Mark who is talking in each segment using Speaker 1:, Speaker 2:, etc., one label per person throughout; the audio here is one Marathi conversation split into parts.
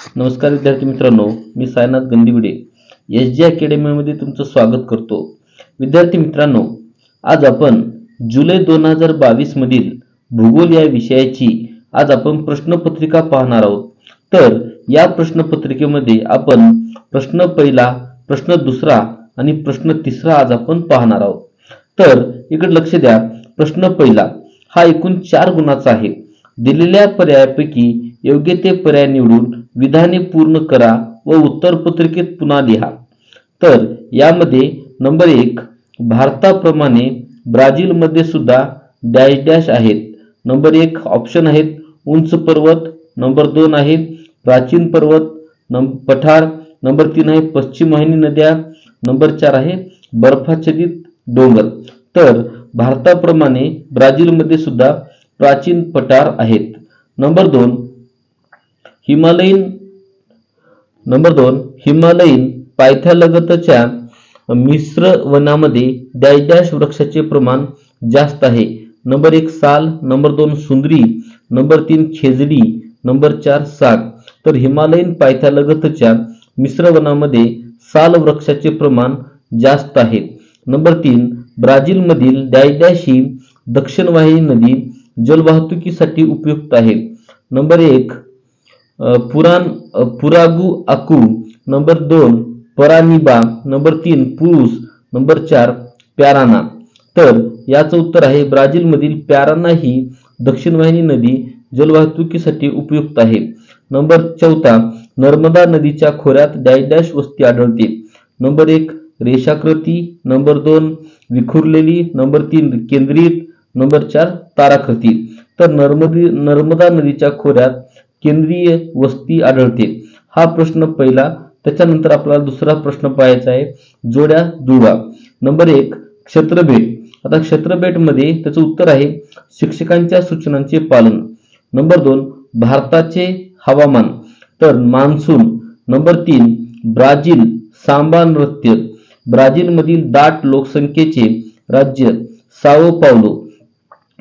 Speaker 1: नमस्कार विद्यार्थी मित्रांनो, मी सायनाथ गंदिवडे एस जी अकॅडमीमध्ये तुमचं स्वागत करतो। विद्यार्थी मित्रांनो, आज आपण जुलै 2022 मधील भूगोल या विषयाची आज आपण प्रश्नपत्रिका पाहणार आहोत। तर या प्रश्नपत्रिकेमध्ये आपण प्रश्न पहिला, प्रश्न दुसरा आणि प्रश्न तिसरा आज आपण पाहणार आहोत। तर इकडे लक्ष द्या, प्रश्न पहिला हा एकूण 4 गुणाचा आहे। दिलेल्या पर्यायापैकी योग्य ते पर्याय निवडून विधाने पूर्ण करा व उत्तर पत्रिकेत पुन्हा लिहा। तर यामध्ये नंबर 1, भारताप्रमाणे ब्राझील मध्ये सुद्धा डॅश डॅश आहेत। नंबर 1 ऑप्शन आहेत उंच पर्वत, नंबर 2 आहे प्राचीन पर्वत, पठार, नंबर 3 आहे पश्चिम वाहिनी नद्या, नंबर 4 आहे बर्फाच्छादित डोंगर। तर भारताप्रमाणे ब्राझील मध्ये सुद्धा प्राचीन पठार आहेत। नंबर 2 हिमालयीन पायथ्यालगतच्या मिश्र वनामध्ये डॅश डॅश वृक्षाचे प्रमाण जास्त आहे। नंबर 1 साल, नंबर 2 सुंदरी, नंबर 3 खेजडी, नंबर 4 साग। तर हिमालयीन पायथ्यालगतच्या मिश्र वनामध्ये साल वृक्षाचे प्रमाण जास्त आहे। नंबर 3 ब्राझील मधील डॅश डॅश ही दक्षिण वाहिनी नदी जलवाहतुकीसाठी उपयुक्त आहे। नंबर 1 पुरागुआकू, नंबर 2 परानिबा, नंबर 3 पुरुष, नंबर 4 प्याराना। तर याचं उत्तर आहे ब्राझील मधील प्याराना ही दक्षिण वाहिनी नदी जलवाहतुकीसाठी उपयुक्त आहे। नंबर 4 नर्मदा नदीच्या खोऱ्यात डॅश डॅश वस्ती आढळते। नंबर 1 रेषाकृती, नंबर 2 विखुरलेली, नंबर 3 केंद्रित, नंबर 4 ताराकृती। तर नर्मदा नदीच्या खोऱ्यात केंद्रीय वस्ती आढळते। हा प्रश्न पहिला। त्याच्यानंतर आपल्याला दुसरा प्रश्न पाहायचा आहे जोड्या जुळवा। नंबर 1 क्षेत्रभेट। आता क्षेत्रभेट मध्ये त्याचं उत्तर आहे शिक्षकांच्या सूचनांचे पालन। नंबर 2 भारताचे हवामान, तर मान्सून। नंबर 3 ब्राझील सांबा नृत्य, ब्राझील मधील दाट लोकसंख्येचे राज्य साओ पावलो।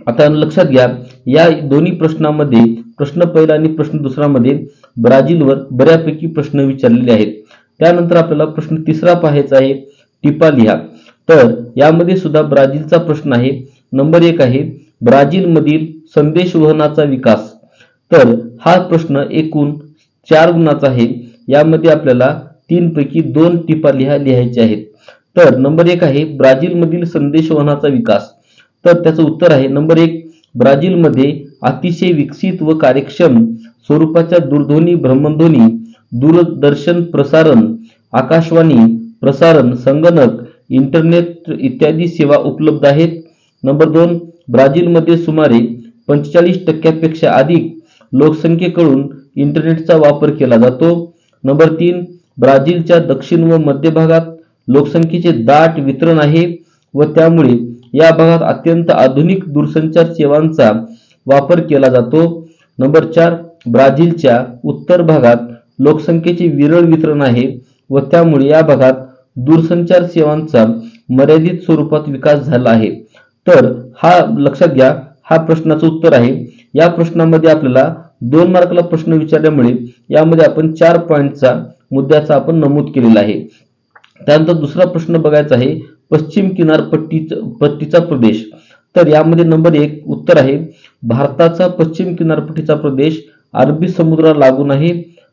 Speaker 1: आता लक्षात घ्या, या दोन्ही प्रश्नामध्ये प्रश्न पहिला आणि प्रश्न दुसरा मध्ये ब्राझीलवर बऱ्यापैकी प्रश्न विचारलेले आहेत। त्यानंतर आपल्याला प्रश्न तिसरा पाहायचा आहे टिपा लिहा। तर यामध्ये सुद्धा ब्राझीलचा प्रश्न आहे। नंबर 1 आहे ब्राझील मधील संदेशवहनाचा विकास। तर हा प्रश्न एकूण 4 गुणाचा आहे। यामध्ये आपल्याला 3 पैकी 2 टिपा लिहायच्या आहेत। तर नंबर 1 आहे ब्राझील मधील संदेशवहनाचा विकास। तर त्याचं उत्तर आहे नंबर 1 ब्राझील मध्ये अतिशय विकसित व कार्यक्षम स्वरूपाच्या दूरध्वनी, भ्रमणध्वनी, दूरदर्शन प्रसारण, आकाशवाणी प्रसारण, संगणक, इंटरनेट इत्यादी सेवा उपलब्ध आहेत। नंबर 2 ब्राझील मध्ये सुमारे 45% अधिक लोकसंख्येकडून इंटरनेटचा वापर केला जातो। नंबर 3 ब्राझीलच्या दक्षिण व मध्य भागात लोकसंख्येचे दाट वितरण आहे व त्यामुळे या भागात अत्यंत आधुनिक दूरसंचार सेवांचा वापर केला जातो। नंबर 4 ब्राझीलच्या उत्तर भागात लोकसंख्येचे विरळ वितरण आहे व त्यामुळे या भागात दूरसंचार सेवांचा मर्यादित स्वरूपात विकास झाला आहे। तर हा लक्षात घ्या, हा प्रश्नाचं उत्तर आहे। या प्रश्नामध्ये आपल्याला 2 मार्काला प्रश्न विचारल्यामुळे यामध्ये आपण 4 पॉइंटचा मुद्द्याचा आपण नमूद केलेला आहे। त्यानंतर दुसरा प्रश्न बघायचा आहे पश्चिम किनारपट्टीचा प्रदेश। तर यामध्ये नंबर 1 उत्तर आहे भारताचा पश्चिम किनारपट्टीचा प्रदेश अरबी समुद्राला लागून आहे।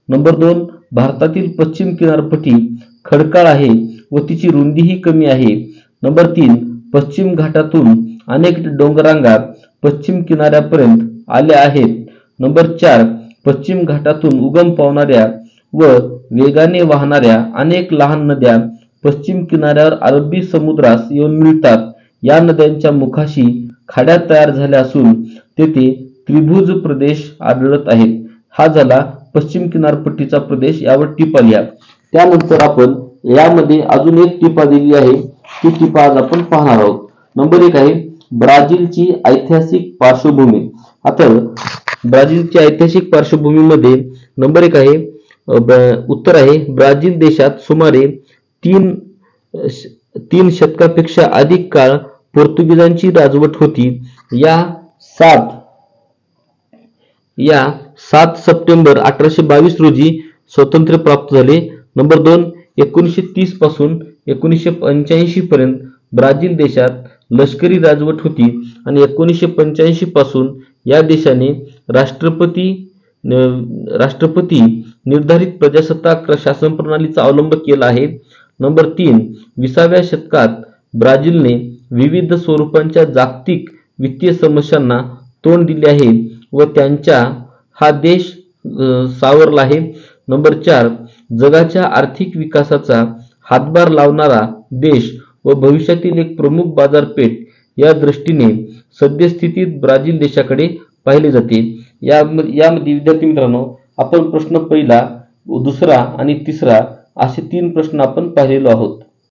Speaker 1: नंबर 2 भारतातील पश्चिम किनारपट्टी खडकाळ आहे व तिची रुंदीही कमी आहे। नंबर 3 पश्चिम घाटातून अनेक डोंगररांगा पश्चिम किनाऱ्यापर्यंत आल्या आहेत। नंबर 4 पश्चिम घाटातून उगम पावणाऱ्या व वेगाने वाहणाऱ्या अनेक लहान नद्या पश्चिम किनाऱ्यावर अरबी समुद्रास येऊन मिळतात। या नद्यांच्या मुखाशी खाड्या तयार झाल्या असून तेथे त्रिभुज प्रदेश आढळत आहेत। हा झाला पश्चिम किनारपट्टीचा प्रदेश। यावर टिपा लिहा। त्यानंतर आपण यामध्ये अजून एक टिपा दिली आहे, ती टिपा आज आपण पाहणार आहोत। नंबर 1 आहे ब्राझीलची ऐतिहासिक पार्श्वभूमी। आता ब्राझीलची ऐतिहासिक पार्श्वभूमीमध्ये नंबर 1 आहे उत्तर आहे ब्राझील देशात सुमारे 3 शतकापेक्षा अधिक काळ पोर्तुगीजांची राजवट होती। या 7 सप्टेंबर 1822 रोजी स्वातंत्र्य प्राप्त झाले. नंबर 2, 1930 पासून 1985 पर्यंत ब्राझील देशात लष्करी राजवट होती आणि 1985 पासून या देशाने राष्ट्रपती निर्धारित प्रजासत्ताक शासन प्रणालीचा अवलंब केला आहे. नंबर 3, 20व्या शतकात ब्राझीलने विविध स्वरूपांच्या जागतिक वित्तीय समस्यांना तोंड दिले आहे व त्यांचा हा देश सावरला आहे. नंबर 4, जगाच्या आर्थिक विकासाचा हातभार लावणारा देश व भविष्यातील एक प्रमुख बाजारपेठ या दृष्टीने सद्यस्थितीत ब्राझील देशाकडे पाहिले जाते. यामध्ये विद्यार्थी मित्रांनो आपण प्रश्न पहिला, दुसरा आणि तिसरा असे 3 प्रश्न आपण पाहिलेलो आहोत.